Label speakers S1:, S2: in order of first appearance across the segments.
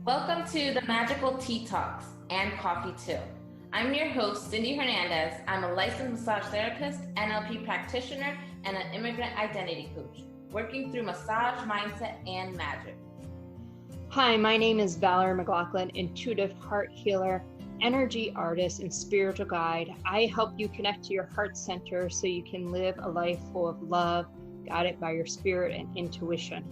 S1: Welcome to the Magical Tea Talks and Coffee Too. I'm your host, Cindy Hernandez. I'm a licensed massage therapist, NLP practitioner, and an immigrant identity coach, working through massage, mindset, and magic.
S2: Hi, my name is Valeri McLaughlin, intuitive heart healer, energy artist, and spiritual guide. I help you connect to your heart center so you can live a life full of love, guided by your spirit and intuition.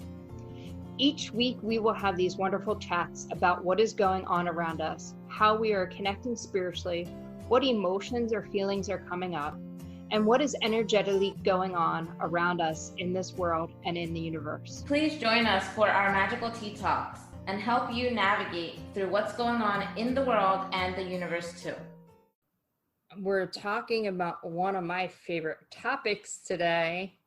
S2: Each week, we will have these wonderful chats about what is going on around us, how we are connecting spiritually, what emotions or feelings are coming up, and what is energetically going on around us in this world and in the universe.
S1: Please join us for our Magical Tea Talks and help you navigate through what's going on in the world and the universe too.
S2: We're talking about one of my favorite topics today,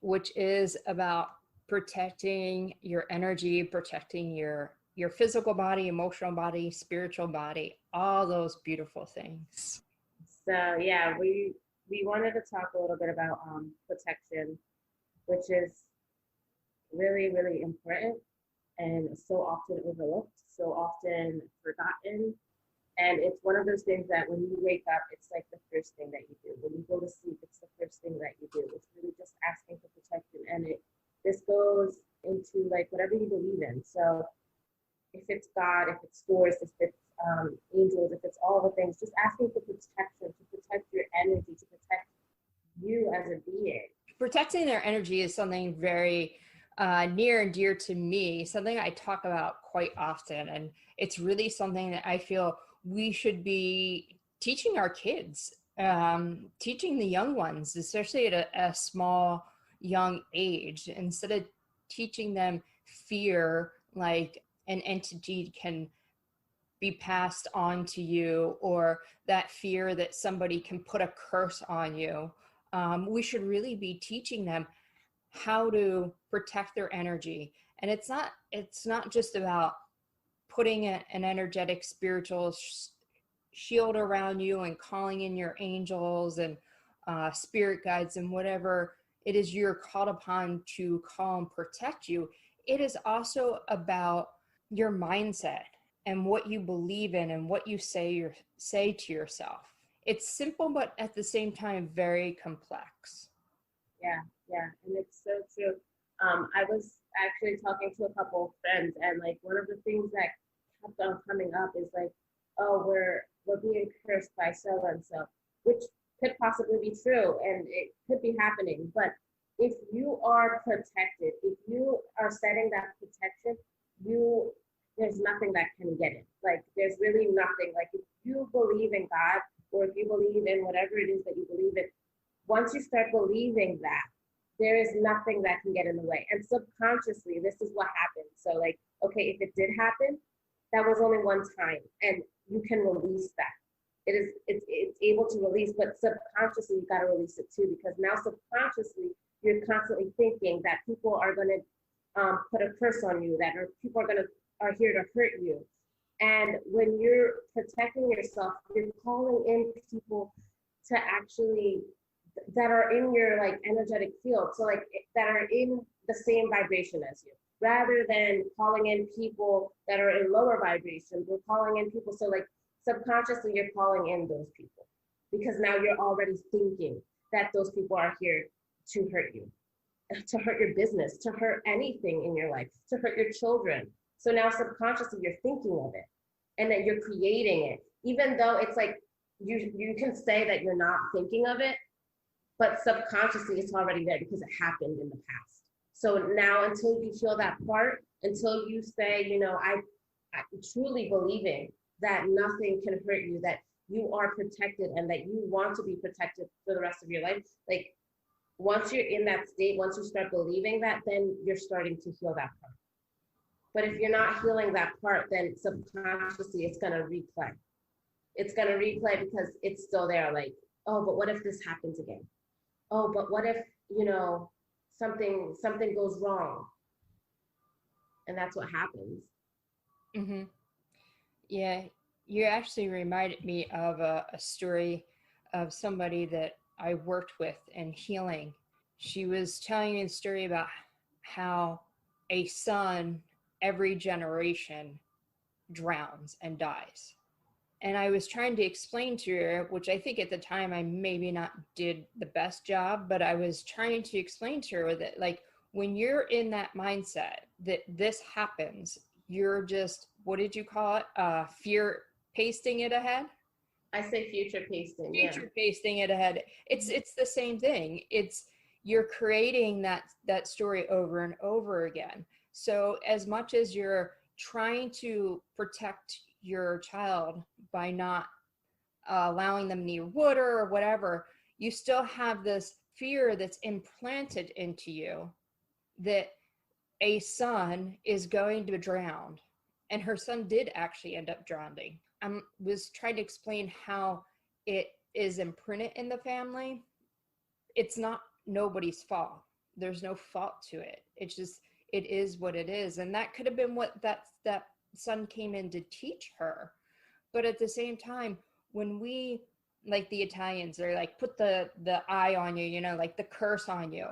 S2: which is about protecting your energy, protecting your physical body, emotional body, spiritual body, all those beautiful things.
S3: So yeah, we wanted to talk a little bit about protection, which is really, really important and so often overlooked, so often forgotten. And it's one of those things that when you wake up, it's like the first thing that you do. When you go to sleep, it's the first thing that you do. It's really just asking for protection. And this goes into like whatever you believe in. So if it's God, if it's source, if it's angels, if it's all the things, just asking for protection, to protect your energy, to protect you as a being.
S2: Protecting their energy is something very near and dear to me, something I talk about quite often. And it's really something that I feel we should be teaching our kids, teaching the young ones, especially at a small, young age, instead of teaching them fear, like an entity can be passed on to you, or that fear that somebody can put a curse on you. We should really be teaching them how to protect their energy. And it's not just about putting an energetic spiritual shield around you and calling in your angels and spirit guides and whatever it is you're called upon to call and protect you. It is also about your mindset and what you believe in and what you say to yourself. It's simple, but at the same time, very complex.
S3: Yeah, and it's so true. I was actually talking to a couple of friends, and like one of the things that kept on coming up is like, oh, we're being cursed by so and so, which could possibly be true, and it could be happening. But if you are protected, if you are setting that protection, there's nothing that can get it. Like there's really nothing. Like if you believe in God, or if you believe in whatever it is that you believe in, once you start believing that, there is nothing that can get in the way. And subconsciously, this is what happens. So like, okay, if it did happen, that was only one time, and you can release that. It's able to release, but subconsciously you got to release it too, because now subconsciously you're constantly thinking that people are going to put a curse on you, that people are here to hurt you. And when you're protecting yourself, you're calling in people to actually that are in your like energetic field, so like that are in the same vibration as you, rather than calling in people that are in lower vibrations. We're calling in people, so like subconsciously you're calling in those people because now you're already thinking that those people are here to hurt you, to hurt your business, to hurt anything in your life, to hurt your children. So now subconsciously you're thinking of it, and that you're creating it, even though it's like you can say that you're not thinking of it, but subconsciously it's already there because it happened in the past. So now until you feel that part, until you say, I'm truly believing that nothing can hurt you, that you are protected and that you want to be protected for the rest of your life. Like once you're in that state, once you start believing that, then you're starting to heal that part. But if you're not healing that part, then subconsciously it's going to replay. It's going to replay because it's still there. Like, oh, but what if this happens again? Oh, but what if, something goes wrong? And that's what happens.
S2: Mm-hmm. Yeah, you actually reminded me of a story of somebody that I worked with in healing. She was telling me a story about how a son every generation drowns and dies. And I was trying to explain to her, which I think at the time I maybe not did the best job, but I was trying to explain to her that, like, when you're in that mindset that this happens, you're just, what did you call it? Fear pasting it ahead?
S3: I say future pasting.
S2: Future pasting it ahead. It's the same thing. It's, you're creating that story over and over again. So as much as you're trying to protect your child by not allowing them near water or whatever, you still have this fear that's implanted into you that a son is going to drown. And her son did actually end up drowning. I was trying to explain how it is imprinted in the family. It's not nobody's fault. There's no fault to it. It's just, it is what it is. And that could have been what that son came in to teach her. But at the same time, when we, like the Italians, they're like, put the eye on you, you know, like the curse on you.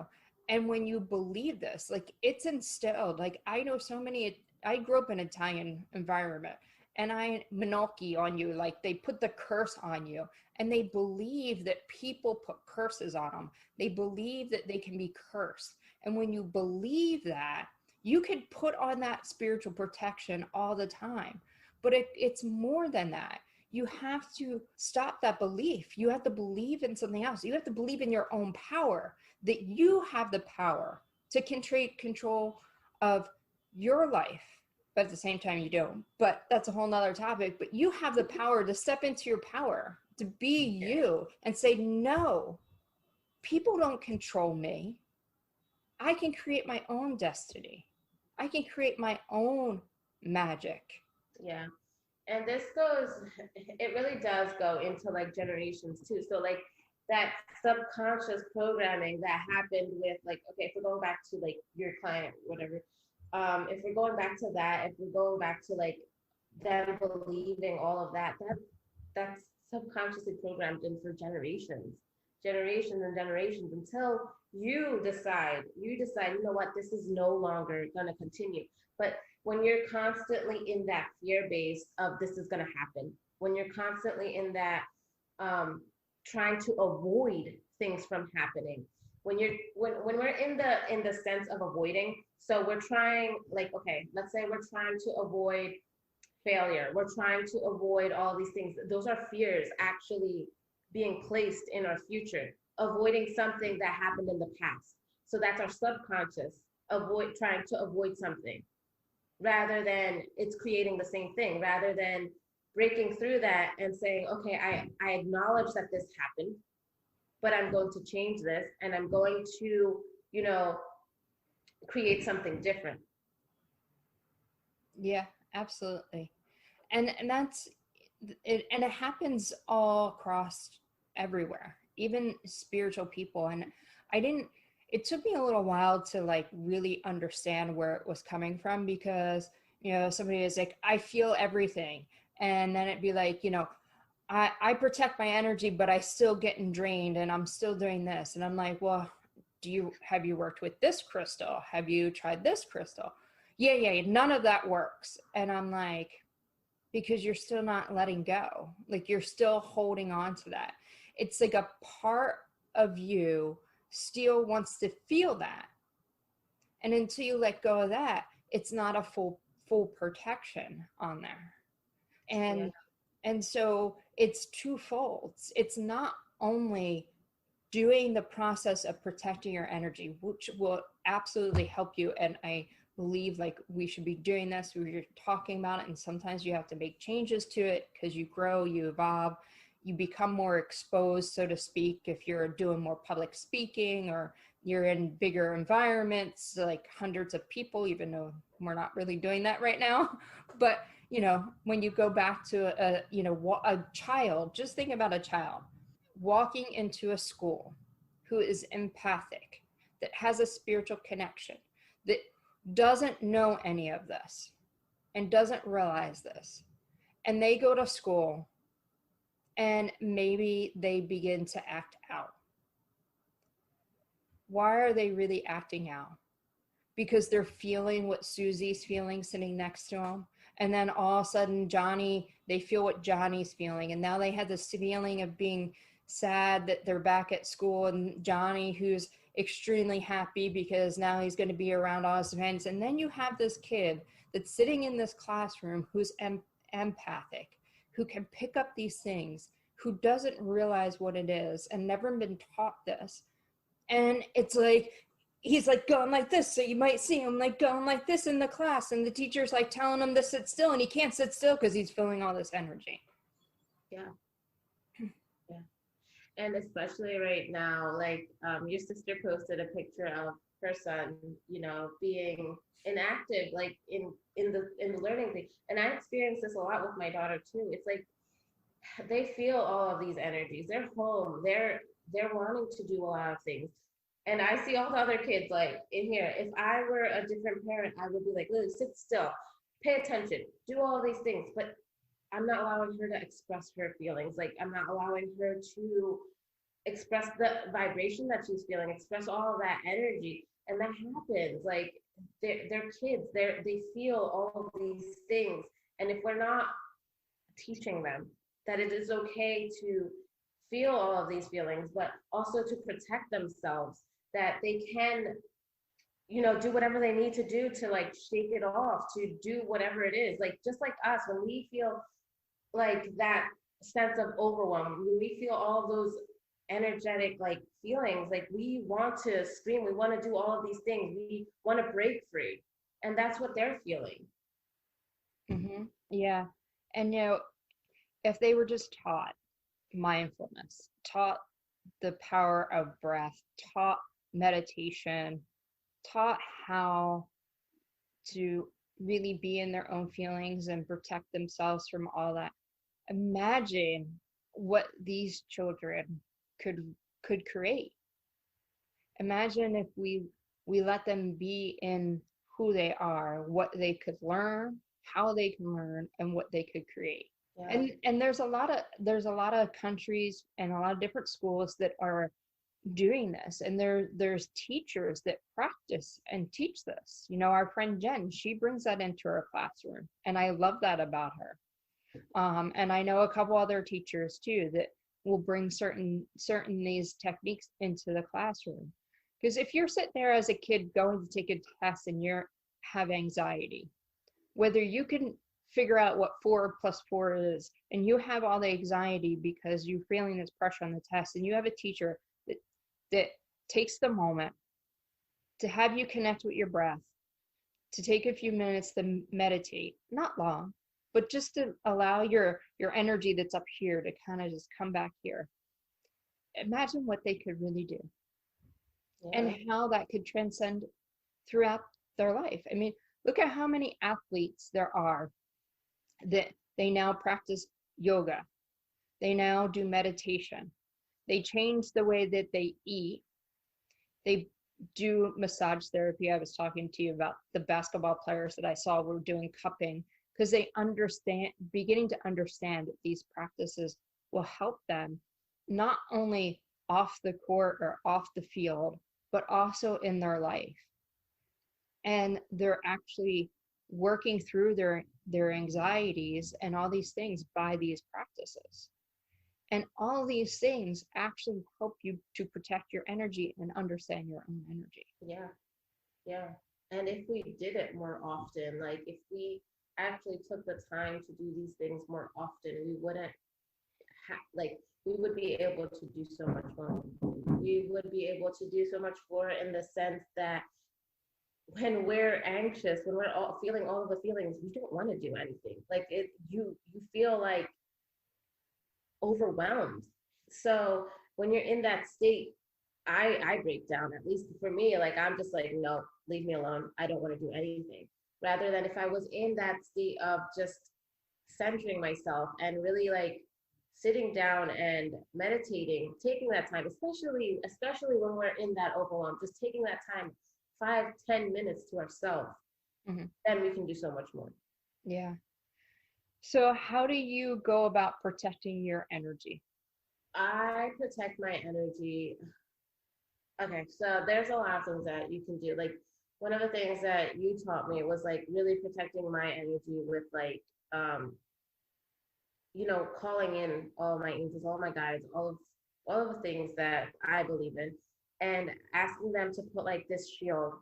S2: And when you believe this, like, it's instilled. Like, I know so many, I grew up in an Italian environment, and Minolki on you, like they put the curse on you, and they believe that people put curses on them. They believe that they can be cursed. And when you believe that, you could put on that spiritual protection all the time. But it's more than that. You have to stop that belief. You have to believe in something else. You have to believe in your own power, that you have the power to control of your life. But at the same time, you don't. But that's a whole nother topic. But you have the power to step into your power, to be you, and say, no, people don't control me. I can create my own destiny. I can create my own magic.
S3: Yeah. And this goes, it really does go into like generations too. So like that subconscious programming that happened with, like, okay, if we're going back to like your client, whatever, if we're going back to that, if we're going back to like them believing all of that, that's subconsciously programmed in for generations and generations, until you decide, you know what, this is no longer going to continue. But when you're constantly in that fear base of this is going to happen, when you're constantly in that trying to avoid things from happening, when we're in the sense of avoiding, so we're trying, like, okay, let's say we're trying to avoid failure, we're trying to avoid all these things, those are fears actually being placed in our future, avoiding something that happened in the past. So that's our subconscious trying to avoid something, rather than it's creating the same thing, rather than breaking through that and saying, okay, I acknowledge that this happened, but I'm going to change this, and I'm going to, you know, create something different.
S2: Yeah, absolutely. And that's it, and it happens all across everywhere, even spiritual people. And it took me a little while to like really understand where it was coming from, because, you know, somebody is like, I feel everything. And then it'd be like, you know, I protect my energy, but I still getting drained, and I'm still doing this. And I'm like, well, have you worked with this crystal? Have you tried this crystal? Yeah, none of that works. And I'm like, because you're still not letting go. Like, you're still holding on to that. It's like a part of you still wants to feel that. And until you let go of that, it's not a full protection on there. And so it's twofold. It's not only doing the process of protecting your energy, which will absolutely help you. And I believe like we should be doing this, we're talking about it, and sometimes you have to make changes to it because you grow, you evolve, you become more exposed, so to speak, if you're doing more public speaking or you're in bigger environments like hundreds of people, even though we're not really doing that right now. But you know, when you go back to a child, just think about a child walking into a school who is empathic, that has a spiritual connection, that doesn't know any of this and doesn't realize this. And they go to school and maybe they begin to act out. Why are they really acting out? Because they're feeling what Susie's feeling sitting next to them. And then all of a sudden Johnny, they feel what Johnny's feeling, and now they have this feeling of being sad that they're back at school, and Johnny, who's extremely happy because now he's going to be around all his friends. And then you have this kid that's sitting in this classroom who's empathic, who can pick up these things, who doesn't realize what it is and never been taught this. And it's like, he's like going like this, so you might see him like going like this in the class, and the teacher's like telling him to sit still, and he can't sit still because he's feeling all this energy.
S3: Yeah. Yeah. And especially right now, like your sister posted a picture of her son, you know, being inactive, like in the learning thing. And I experience this a lot with my daughter too. It's like they feel all of these energies. They're home. They're wanting to do a lot of things. And I see all the other kids like in here. If I were a different parent, I would be like, Lily, sit still, pay attention, do all these things. But I'm not allowing her to express her feelings. Like I'm not allowing her to express the vibration that she's feeling, express all of that energy. And that happens. Like they're kids. They feel all of these things. And if we're not teaching them that it is okay to feel all of these feelings, but also to protect themselves, that they can, you know, do whatever they need to do to like shake it off, to do whatever it is. Like just like us, when we feel like that sense of overwhelm, when we feel all of those energetic like feelings, like we want to scream, we want to do all of these things, we want to break free, and that's what they're feeling.
S2: Mm-hmm. Yeah. And you know, if they were just taught mindfulness, taught the power of breath, taught meditation, taught how to really be in their own feelings and protect themselves from all that, imagine what these children could create. Imagine if we let them be in who they are, what they could learn, how they can learn, and what they could create.
S3: Yeah.
S2: And there's a lot of countries and a lot of different schools that are doing this, and there's teachers that practice and teach this. You know, our friend Jen, she brings that into her classroom, and I love that about her. And I know a couple other teachers too that will bring certain these techniques into the classroom. Because if you're sitting there as a kid going to take a test and you have anxiety, whether you can figure out what 4 plus 4 is, and you have all the anxiety because you're feeling this pressure on the test, and you have a teacher that takes the moment to have you connect with your breath, to take a few minutes to meditate, not long, but just to allow your energy that's up here to kind of just come back here. Imagine what they could really do. Yeah. And how that could transcend throughout their life. I mean, look at how many athletes there are that they now practice yoga. They now do meditation. They change the way that they eat. They do massage therapy. I was talking to you about the basketball players that I saw were doing cupping, because they beginning to understand that these practices will help them not only off the court or off the field, but also in their life. And they're actually working through their anxieties and all these things by these practices. And all these things actually help you to protect your energy and understand your own energy.
S3: Yeah. Yeah. And if we did it more often, like if we actually took the time to do these things more often, we wouldn't we would be able to do so much more. We would be able to do so much more in the sense that when we're anxious, when we're all feeling all of the feelings, we don't want to do anything. Like you feel like overwhelmed. So when you're in that state, I break down. At least for me, like I'm just like, no, leave me alone. I don't want to do anything. Rather than if I was in that state of just centering myself and really like sitting down and meditating, taking that time, especially when we're in that overwhelm, just taking that time, 5-10 minutes to ourselves, then we can do so much more.
S2: Yeah. So how do you go about protecting your energy?
S3: I protect my energy. Okay, so there's a lot of things that you can do. Like one of the things that you taught me was like really protecting my energy with like, calling in all my angels, all my guides, all of the things that I believe in, and asking them to put like this shield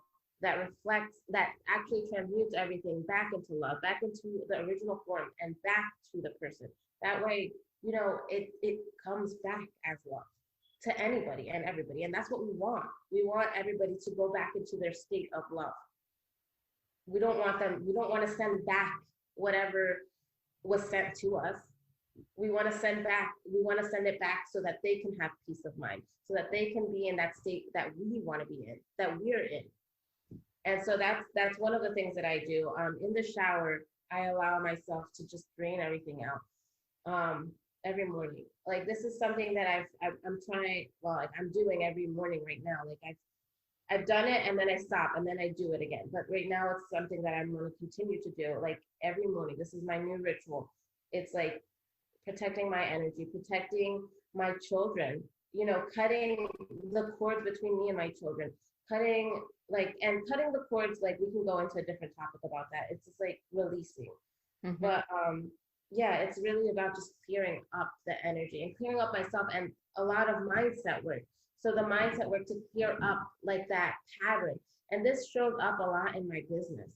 S3: that reflects, that actually transmutes everything back into love, back into the original form, and back to the person. That way, it comes back as love to anybody and everybody, and that's what we want. We want everybody to go back into their state of love. We don't want to send back whatever was sent to us. We want to send it back so that they can have peace of mind, so that they can be in that state that we want to be in, that we're in. And so that's one of the things that I do. In the shower, I allow myself to just drain everything out every morning. Like, this is something that I'm trying, well, like, I'm doing every morning right now. Like, I've done it, and then I stop, and then I do it again. But right now it's something that I'm going to continue to do, like, every morning. This is my new ritual. It's like protecting my energy, protecting my children, cutting the cords between me and my children, cutting the cords, like, we can go into a different topic about that. It's just like releasing. Mm-hmm. But yeah, it's really about just clearing up the energy and clearing up myself, and a lot of mindset work. So the mindset work to clear up like that pattern. And this shows up a lot in my business,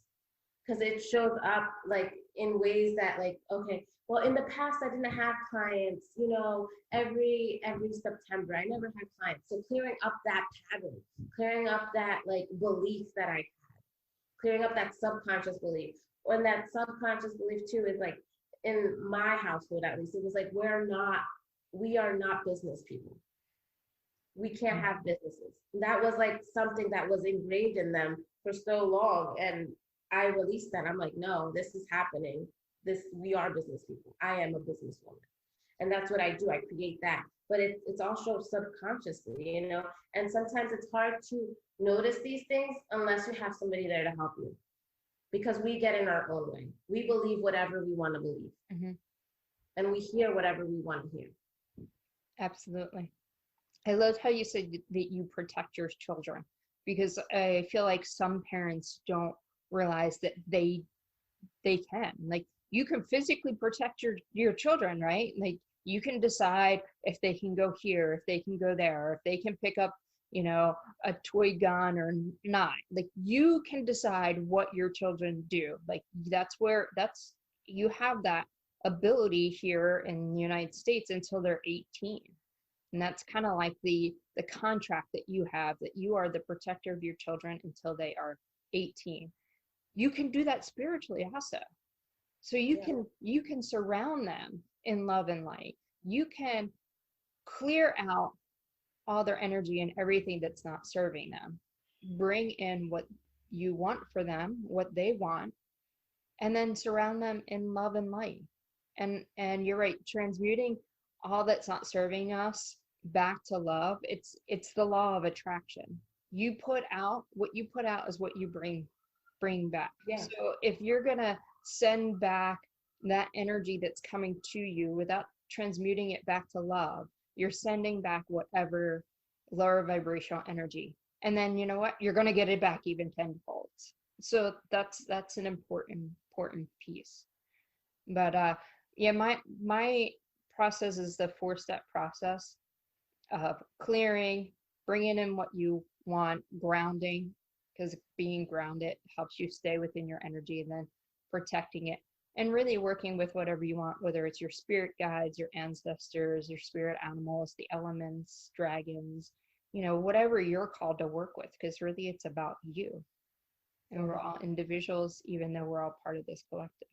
S3: because it shows up like in ways that, like, okay, well, in the past I didn't have clients, every September I never had clients. So clearing up that pattern, clearing up that like belief that I had, clearing up that subconscious belief. And that subconscious belief too is like, in my household at least, it was like, we are not business people. We can't have businesses. That was like something that was engraved in them for so long. And I released that. I'm like, no, this is happening. We are business people. I am a businesswoman. And that's what I do. I create that. But it's also subconsciously, and sometimes it's hard to notice these things unless you have somebody there to help you. Because we get in our own way. We believe whatever we want to believe. Mm-hmm. And we hear whatever we want to hear.
S2: Absolutely. I love how you said that you protect your children, because I feel like some parents don't realize that they can. Like, you can physically protect your children, right? Like, you can decide if they can go here, if they can go there, if they can pick up, a toy gun or not. Like, you can decide what your children do. Like, you have that ability here in the United States until they're 18. And that's kind of like the contract that you have, that you are the protector of your children until they are 18. You can do that spiritually also. So you can surround them in love and light. You can clear out all their energy and everything that's not serving them. Bring in what you want for them, what they want, and then surround them in love and light. And you're right, transmuting all that's not serving us back to love. It's the law of attraction. You put out what you put out is what you bring back. Yeah. So if you're gonna send back that energy that's coming to you without transmuting it back to love, you're sending back whatever lower vibrational energy. And then you know what? You're gonna get it back even tenfold. So that's an important piece. But yeah, my process is the 4-step process of clearing, bringing in what you want, grounding, because being grounded helps you stay within your energy, and then protecting it, and really working with whatever you want, whether it's your spirit guides, your ancestors, your spirit animals, the elements, dragons, whatever you're called to work with, because really it's about you. And we're all individuals, even though we're all part of this collective.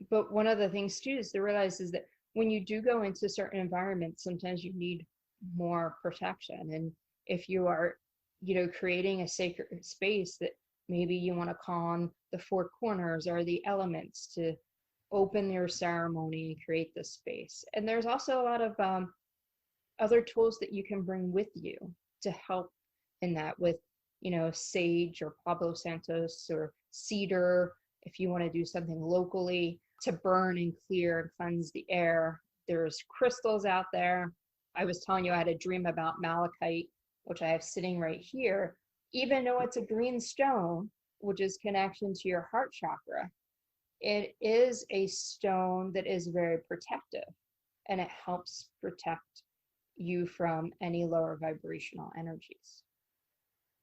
S2: But one of the things too is to realize is that when you do go into certain environments, sometimes you need more protection. And if you are, creating a sacred space, that maybe you want to call on the 4 corners or the elements to open your ceremony and create this space. And there's also a lot of other tools that you can bring with you to help in that, with, sage or Palo Santos or cedar, if you want to do something locally to burn and clear and cleanse the air. There's crystals out there. I was telling you I had a dream about malachite which I have sitting right here, even though it's a green stone, which is connection to your heart chakra, it is a stone that is very protective, and it helps protect you from any lower vibrational energies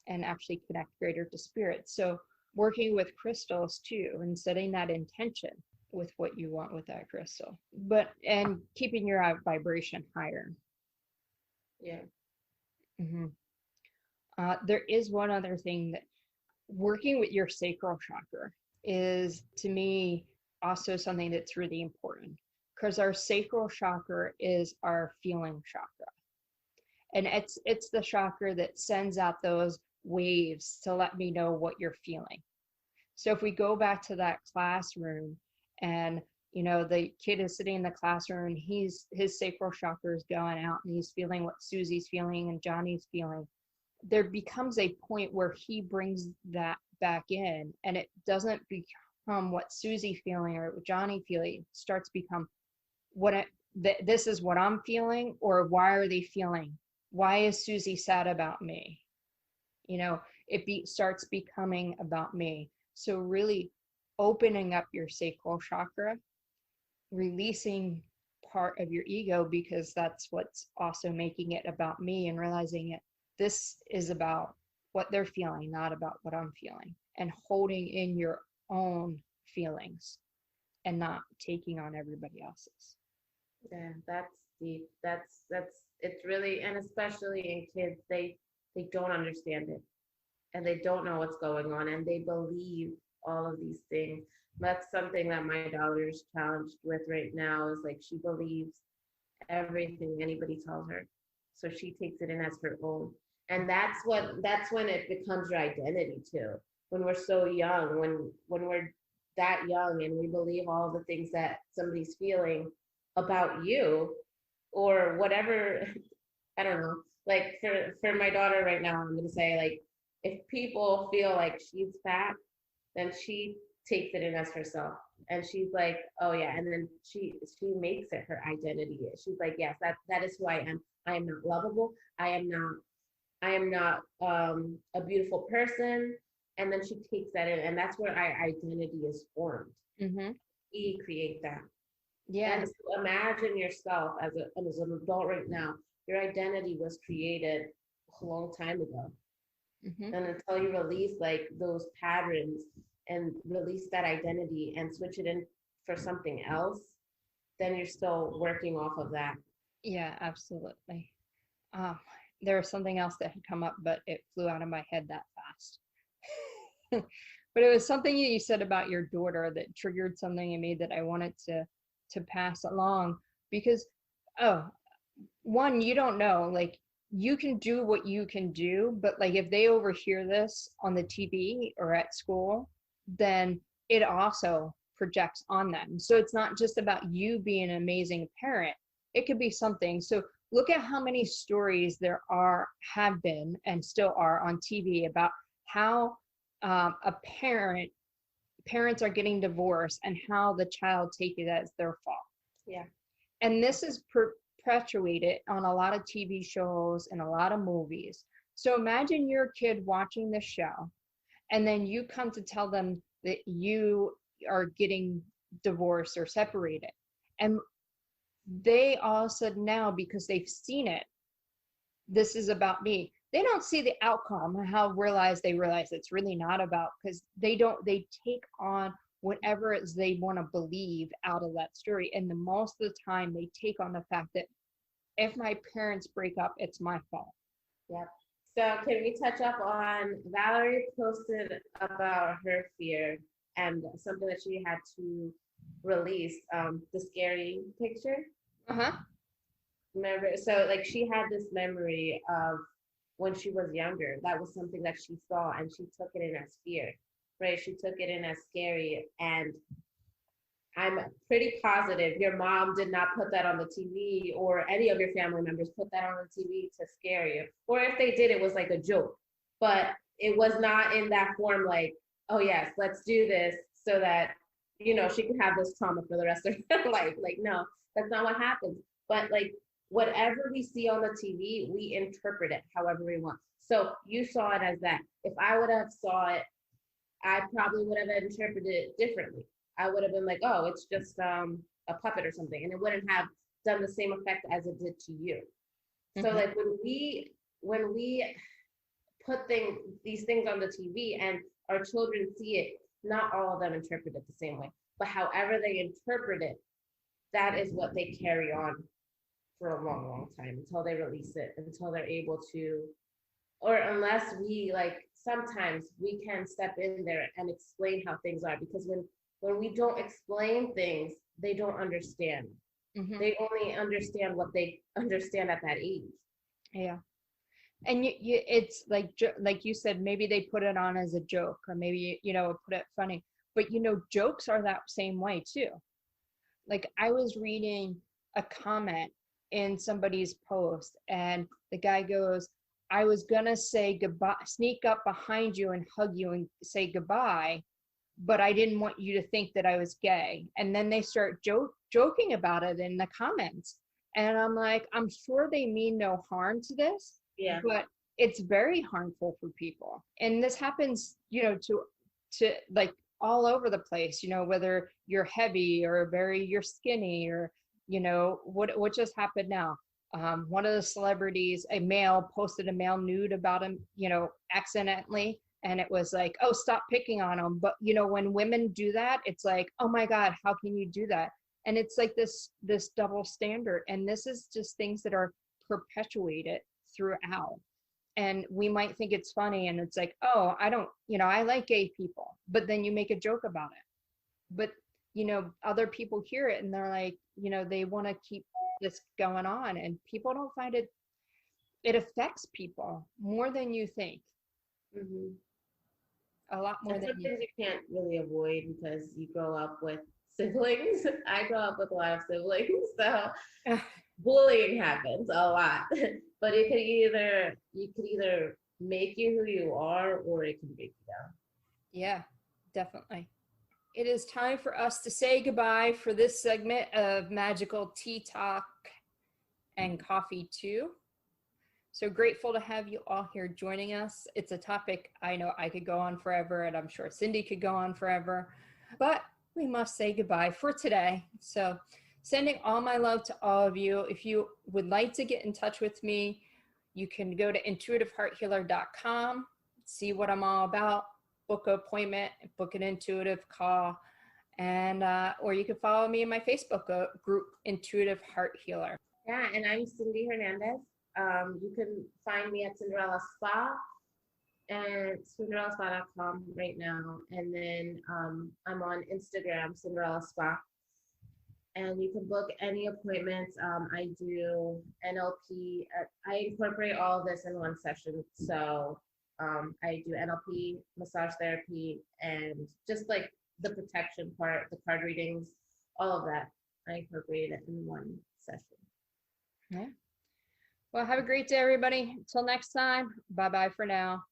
S2: and actually connect greater to spirit. So working with crystals too and setting that intention with what you want with that crystal, but and keeping your vibration higher.
S3: Yeah.
S2: Mm-hmm. There is one other thing that working with your sacral chakra is, to me, also something that's really important, because our sacral chakra is our feeling chakra, and it's the chakra that sends out those waves to let me know what you're feeling. So if we go back to that classroom, and the kid is sitting in the classroom and his sacral chakra is going out and he's feeling what Susie's feeling and Johnny's feeling, there becomes a point where he brings that back in, and it doesn't become what Susie feeling or what Johnny feeling. It starts to become this is what I'm feeling, or why are they feeling? Why is Susie sad about me? Starts becoming about me. So really opening up your sacral chakra, releasing part of your ego, because that's what's also making it about me, and realizing this is about what they're feeling, not about what I'm feeling, and holding in your own feelings and not taking on everybody else's.
S3: Yeah, that's deep. That's it's really, and especially in kids, they don't understand it, and they don't know what's going on, and they believe all of these things. That's something that my daughter is challenged with right now, is like she believes everything anybody tells her. So she takes it in as her own. And that's when it becomes your identity too. When we're so young, when we're that young and we believe all the things that somebody's feeling about you or whatever. I don't know. Like for my daughter right now, I'm gonna say, like, if people feel like she's fat, then she takes it in as herself, and she's like, oh yeah, and then she makes it her identity. She's like, yes, that is who I am. I am not lovable. I am not a beautiful person. And then she takes that in, and that's where our identity is formed.
S2: Mm-hmm.
S3: We create that.
S2: Yeah.
S3: And so imagine yourself as an adult right now. Your identity was created a long time ago.
S2: Mm-hmm.
S3: And until you release like those patterns and release that identity and switch it in for something else, then you're still working off of that.
S2: Yeah, absolutely. There was something else that had come up, but it flew out of my head that fast. But it was something you said about your daughter that triggered something in me that I wanted to pass along, because one, you don't know, like, you can do what you can do, but like if they overhear this on the TV or at school, then it also projects on them. So it's not just about you being an amazing parent. It could be something. So look at how many stories there have been and still are on TV about how parents are getting divorced and how the child take it as their fault.
S3: Yeah.
S2: And this is perpetuated on a lot of TV shows and a lot of movies. So imagine your kid watching this show, and then you come to tell them that you are getting divorced or separated. And they all said now, because they've seen it, this is about me. They don't see the outcome, how they realize it's really not about, because they take on whatever it is they want to believe out of that story. And the most of the time they take on the fact that if my parents break up, it's my fault.
S3: Yep. So can we touch up on, Valeri posted about her fear and something that she had to release, the scary picture.
S2: Uh-huh.
S3: Remember, so like she had this memory of when she was younger. That was something that she saw, and she took it in as fear, right? She took it in as scary, and I'm pretty positive your mom did not put that on the TV, or any of your family members put that on the TV to scare you. Or if they did, it was like a joke, but it was not in that form, like, oh yes, let's do this so that, she can have this trauma for the rest of her life. Like, no, that's not what happens. But like, whatever we see on the TV, we interpret it however we want. So you saw it as that. If I would have saw it, I probably would have interpreted it differently. I would have been like, oh, it's just a puppet or something, and it wouldn't have done the same effect as it did to you. So like when we put these things on the TV and our children see it, not all of them interpret it the same way, but however they interpret it, that is what they carry on for a long, long time until they release it, until they're able to, or unless we like, sometimes we can step in there and explain how things are, because when we don't explain things, they don't understand. They only understand what they understand at that age.
S2: Yeah. And it's like you said, maybe they put it on as a joke, or maybe, put it funny, but jokes are that same way too. Like I was reading a comment in somebody's post, and the guy goes, I was gonna say goodbye, sneak up behind you and hug you and say goodbye, but I didn't want you to think that I was gay. And then they start joking about it in the comments. And I'm like, I'm sure they mean no harm to this, but it's very harmful for people. And this happens, to like all over the place, whether you're heavy or you're skinny, or, what just happened now. One of the celebrities, a male, posted a male nude about him, accidentally. And it was like, oh, stop picking on him. But, when women do that, it's like, oh my God, how can you do that? And it's like this double standard. And this is just things that are perpetuated throughout. And we might think it's funny, and it's like, oh, I like gay people, but then you make a joke about it. But, other people hear it and they're like, they want to keep this going on, and people don't find it affects people more than you think. A lot more than
S3: you can't really avoid, because you grow up with siblings. I grew up with a lot of siblings, so bullying happens a lot. But it could either make you who you are, or it can break you down.
S2: Yeah, definitely. It is time for us to say goodbye for this segment of Magical Tea Talk and Coffee Too. So grateful to have you all here joining us. It's a topic I know I could go on forever, and I'm sure Cindy could go on forever, but we must say goodbye for today. So sending all my love to all of you. If you would like to get in touch with me, you can go to intuitivehearthealer.com, see what I'm all about, book an appointment, book an intuitive call, and or you can follow me in my Facebook group, Intuitive Heart Healer.
S3: Yeah, and I'm Cindy Hernandez. You can find me at Cinderella Spa and cinderellaspa.com right now. And then I'm on Instagram, Cinderella Spa. And you can book any appointments. I do NLP. I incorporate all of this in one session. So I do NLP, massage therapy, and just like the protection part, the card readings, all of that. I incorporate it in one session.
S2: Yeah. Well, have a great day, everybody. Until next time, bye-bye for now.